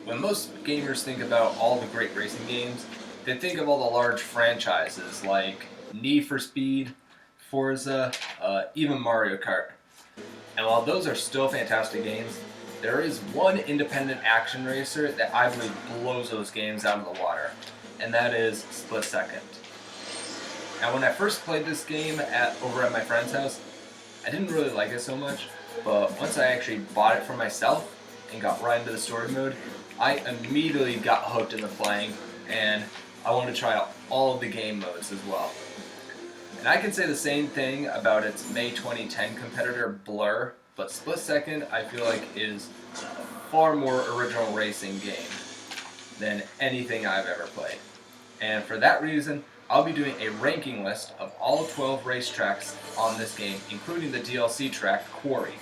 When most gamers think about all the great racing games, they think of all the large franchises like Need for Speed, Forza, even Mario Kart. And while those are still fantastic games, there is one independent action racer that I believe blows those games out of the water, and that is Split Second. Now, when I first played this game over at my friend's house, I didn't really like it so much, but once I actually bought it for myself and got right into the story mode, I immediately got hooked into playing, and I wanted to try out all of the game modes as well. And I can say the same thing about its May 2010 competitor Blur, but Split Second I feel like is a far more original racing game than anything I've ever played. And for that reason, I'll be doing a ranking list of all 12 racetracks on this game, including the DLC track, Quarry.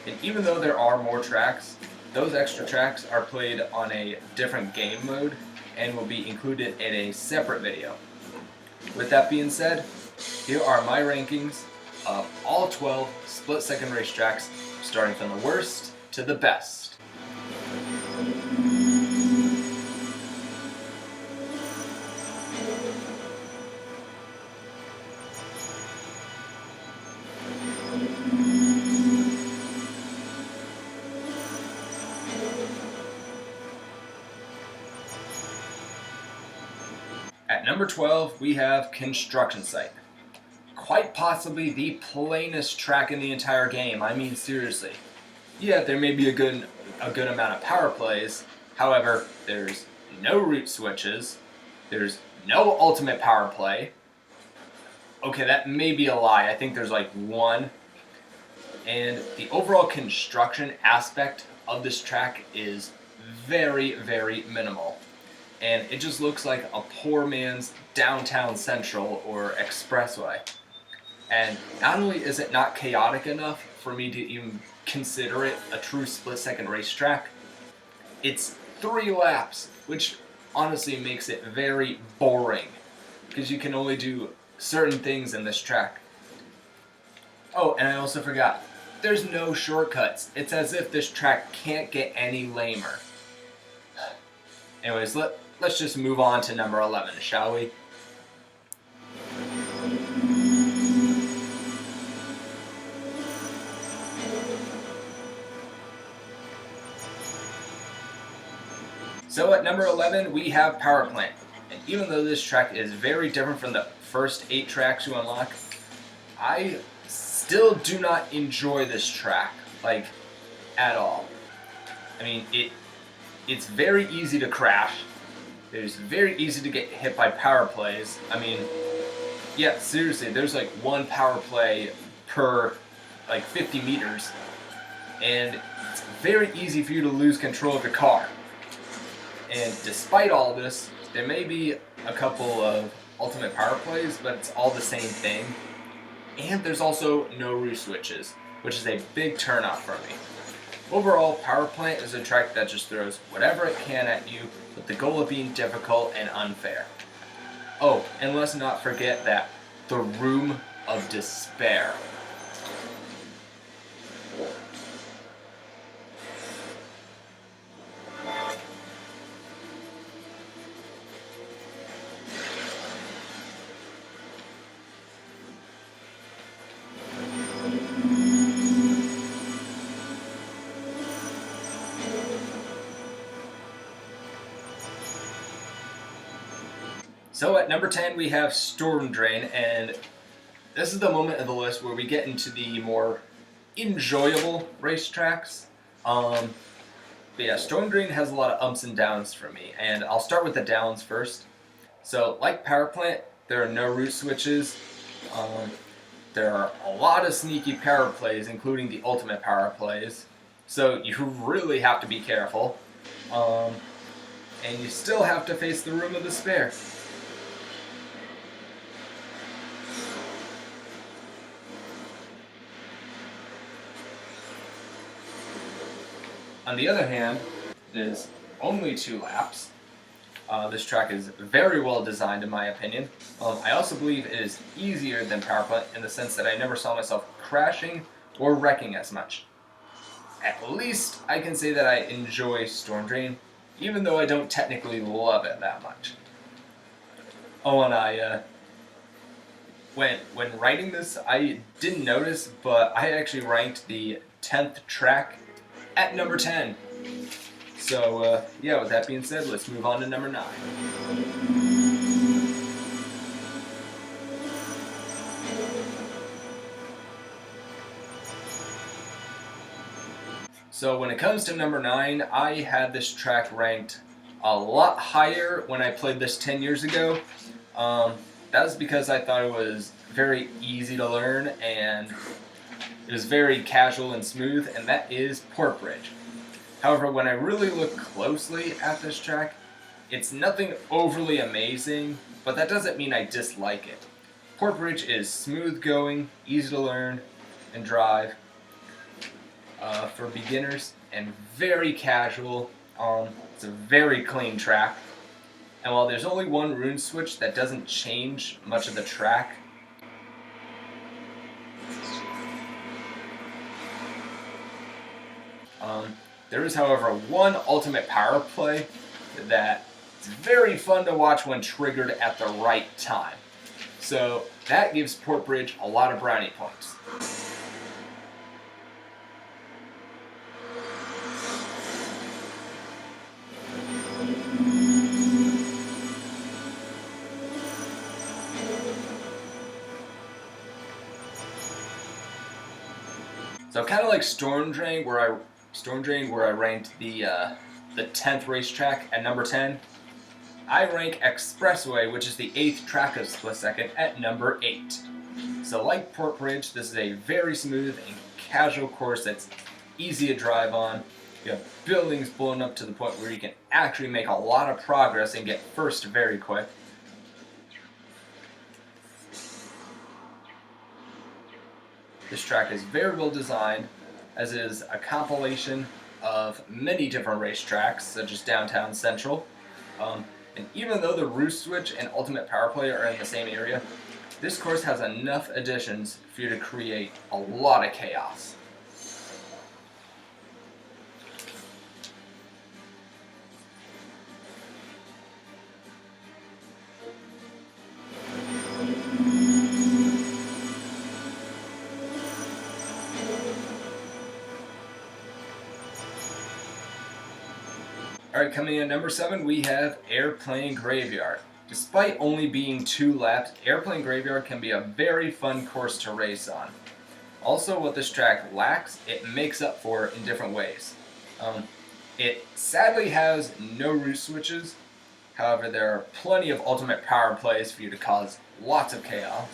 And even though there are more tracks, those extra tracks are played on a different game mode and will be included in a separate video. With that being said, here are my rankings of all 12 split-second racetracks, starting from the worst to the best. At number 12, we have Construction Site. Quite possibly the plainest track in the entire game. I mean, seriously. Yeah, there may be a good amount of power plays. However, there's no route switches. There's no ultimate power play. Okay, that may be a lie. I think there's like one. And the overall construction aspect of this track is very, very minimal. And it just looks like a poor man's downtown central or expressway. And not only is it not chaotic enough for me to even consider it a true split-second racetrack, it's 3 laps, which honestly makes it very boring, because you can only do certain things in this track. Oh, and I also forgot, there's no shortcuts. It's as if this track can't get any lamer. Anyways, let's just move on to number 11, shall we? So at number 11, we have Power Plant. And even though this track is very different from the first 8 tracks you unlock, I still do not enjoy this track, like, at all. I mean, it's very easy to crash. It's very easy to get hit by power plays. I mean, yeah, seriously, there's like 1 power play per like 50 meters. And it's very easy for you to lose control of your car. And despite all this, there may be a couple of ultimate power plays, but it's all the same thing. And there's also no route switches, which is a big turnoff for me. Overall, Power Plant is a track that just throws whatever it can at you with the goal of being difficult and unfair. Oh, and let's not forget that the Room of Despair. So at number 10 we have Storm Drain, and this is the moment of the list where we get into the more enjoyable racetracks. But yeah, Storm Drain has a lot of ups and downs for me, and I'll start with the downs first. So like Power Plant, there are no route switches. There are a lot of sneaky power plays, including the ultimate power plays. So you really have to be careful. And you still have to face the Room of Despair. On the other hand, it is only 2 laps. This track is very well designed in my opinion. I also believe it is easier than Power Plant in the sense that I never saw myself crashing or wrecking as much. At least I can say that I enjoy Storm Drain, even though I don't technically love it that much. Oh, and when writing this, I didn't notice, but I actually ranked the 10th track at number 10. So, yeah, with that being said, let's move on to number 9. So, when it comes to number 9, I had this track ranked a lot higher when I played this 10 years ago. That was because I thought it was very easy to learn and it was very casual and smooth, and that is Porkbridge. However, when I really look closely at this track, it's nothing overly amazing, but that doesn't mean I dislike it. Porkbridge is smooth going, easy to learn and drive for beginners, and very casual. It's a very clean track. And while there's only one rune switch that doesn't change much of the track, there is, however, one ultimate power play that is very fun to watch when triggered at the right time. So that gives Porkbridge a lot of brownie points. So kind of like Storm Drain, where I ranked the 10th racetrack at number 10. I rank Expressway, which is the 8th track of Split Second, at number 8. So like Porkbridge, this is a very smooth and casual course that's easy to drive on. You have buildings blown up to the point where you can actually make a lot of progress and get first very quick. This track is very well designed, as is a compilation of many different racetracks, such as Downtown Central. And even though the Roost Switch and Ultimate Power Play are in the same area, this course has enough additions for you to create a lot of chaos. Alright, coming in at number 7, we have Airplane Graveyard. Despite only being 2 laps, Airplane Graveyard can be a very fun course to race on. Also, what this track lacks, it makes up for in different ways. It sadly has no route switches. However, there are plenty of ultimate power plays for you to cause lots of chaos.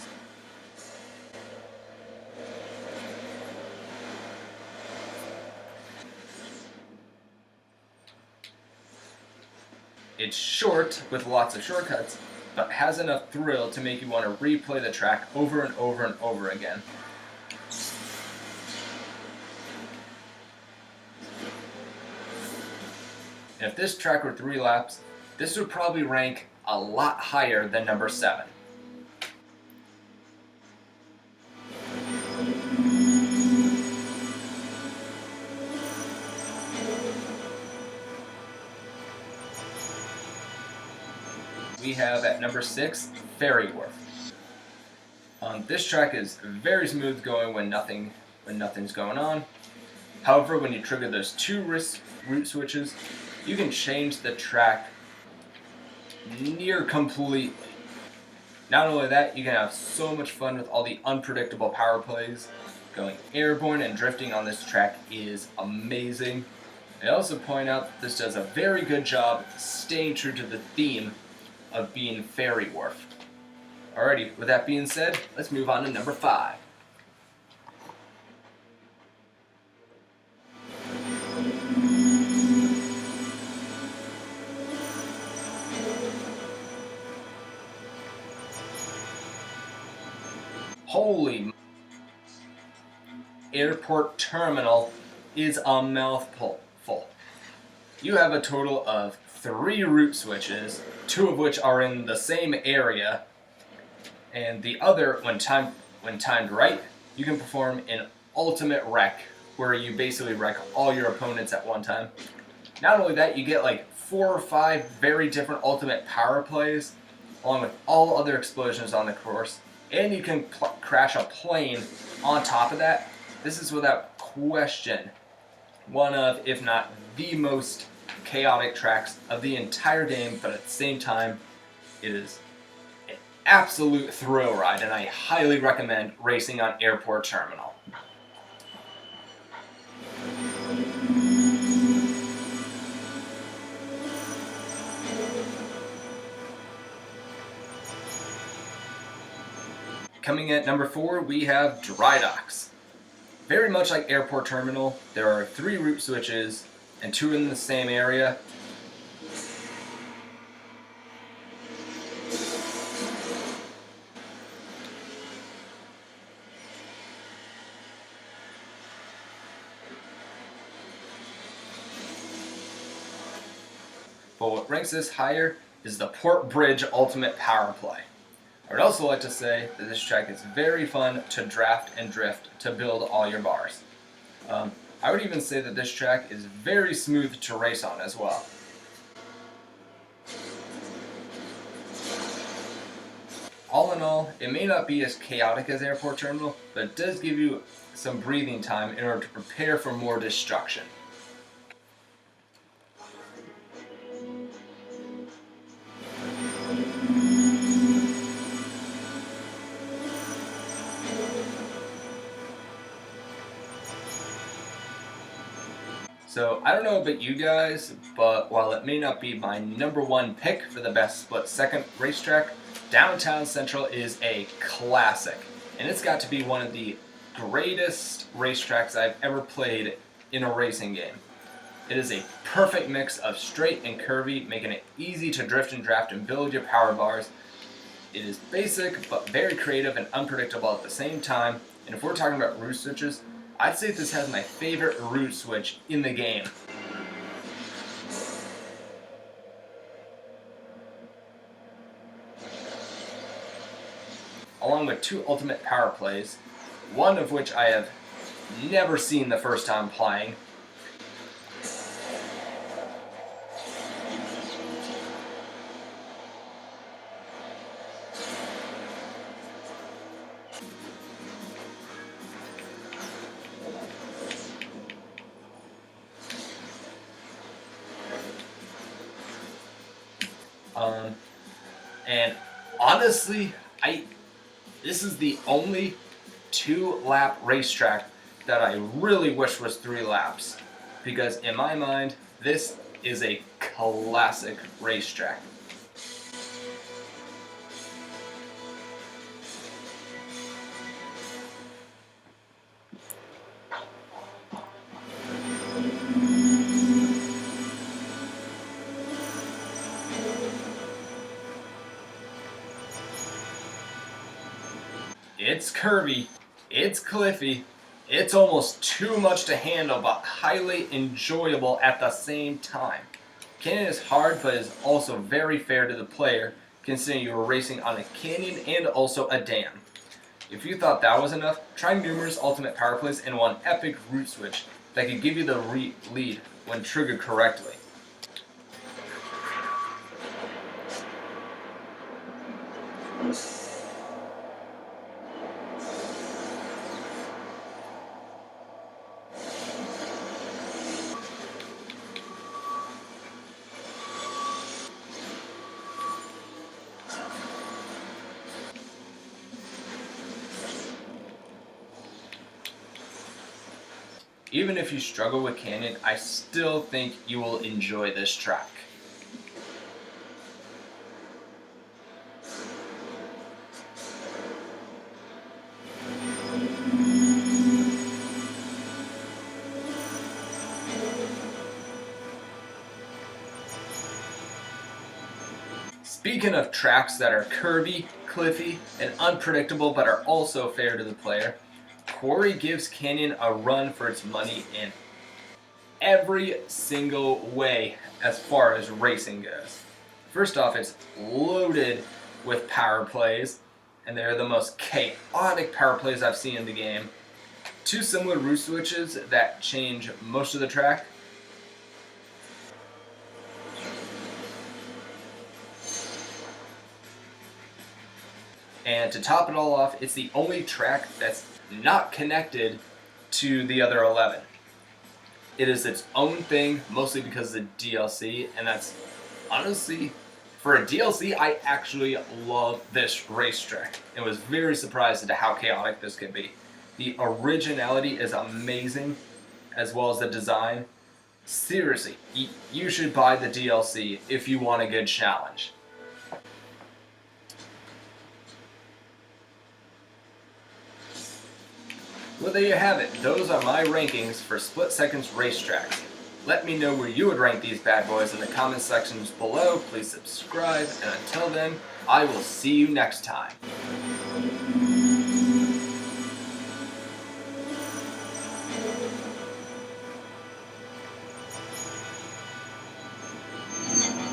It's short with lots of shortcuts, but has enough thrill to make you want to replay the track over and over and over again. And if this track were 3 laps, this would probably rank a lot higher than number 7. We have at number 6, Ferry Wharf. This track is very smooth going when nothing's going on. However, when you trigger those 2 route switches, you can change the track near completely. Not only that, you can have so much fun with all the unpredictable power plays. Going airborne and drifting on this track is amazing. I also point out that this does a very good job staying true to the theme of being Ferry Wharf. Alrighty, with that being said, let's move on to number 5. Holy Airport Terminal is a mouthful. You have a total of 3 route switches, 2 of which are in the same area, and the other, when timed right, you can perform an ultimate wreck, where you basically wreck all your opponents at one time. Not only that, you get like 4 or 5 very different ultimate power plays, along with all other explosions on the course, and you can crash a plane on top of that. This is without question one of, if not the most chaotic tracks of the entire game, but at the same time, it is an absolute thrill ride, and I highly recommend racing on Airport Terminal. Coming at number 4, we have Dry Docks. Very much like Airport Terminal, there are 3 route switches and 2 in the same area. But what ranks this higher is the Port Bridge Ultimate Power Play. I would also like to say that this track is very fun to draft and drift to build all your bars. I would even say that this track is very smooth to race on as well. All in all, it may not be as chaotic as Airport Terminal, but it does give you some breathing time in order to prepare for more destruction. So I don't know about you guys, but while it may not be my number 1 pick for the best split-second racetrack, Downtown Central is a classic, and it's got to be one of the greatest racetracks I've ever played in a racing game. It is a perfect mix of straight and curvy, making it easy to drift and draft and build your power bars. It is basic, but very creative and unpredictable at the same time, and if we're talking about route switches, I'd say this has my favorite route switch in the game. Along with 2 ultimate power plays, one of which I have never seen the first time playing. And honestly, this is the only 2-lap racetrack that I really wish was 3 laps. Because in my mind, this is a classic racetrack. It's curvy, it's cliffy, it's almost too much to handle, but highly enjoyable at the same time. Canyon is hard, but is also very fair to the player, considering you are racing on a canyon and also a dam. If you thought that was enough, try numerous ultimate power plays and one epic route switch that could give you the lead when triggered correctly. Even if you struggle with Canyon, I still think you will enjoy this track. Speaking of tracks that are curvy, cliffy, and unpredictable but are also fair to the player, Quarry gives Canyon a run for its money in every single way as far as racing goes. First off, it's loaded with power plays, and they're the most chaotic power plays I've seen in the game. 2 similar route switches that change most of the track. And to top it all off, it's the only track that's not connected to the other 11. It is its own thing, mostly because of the DLC, and that's honestly, for a DLC, I actually love this racetrack and was very surprised at how chaotic this can be. The originality is amazing, as well as the design. Seriously, you should buy the DLC if you want a good challenge. Well, there you have it. Those are my rankings for split seconds racetracks. Let me know where you would rank these bad boys in the comment sections below. Please subscribe, and until then, I will see you next time.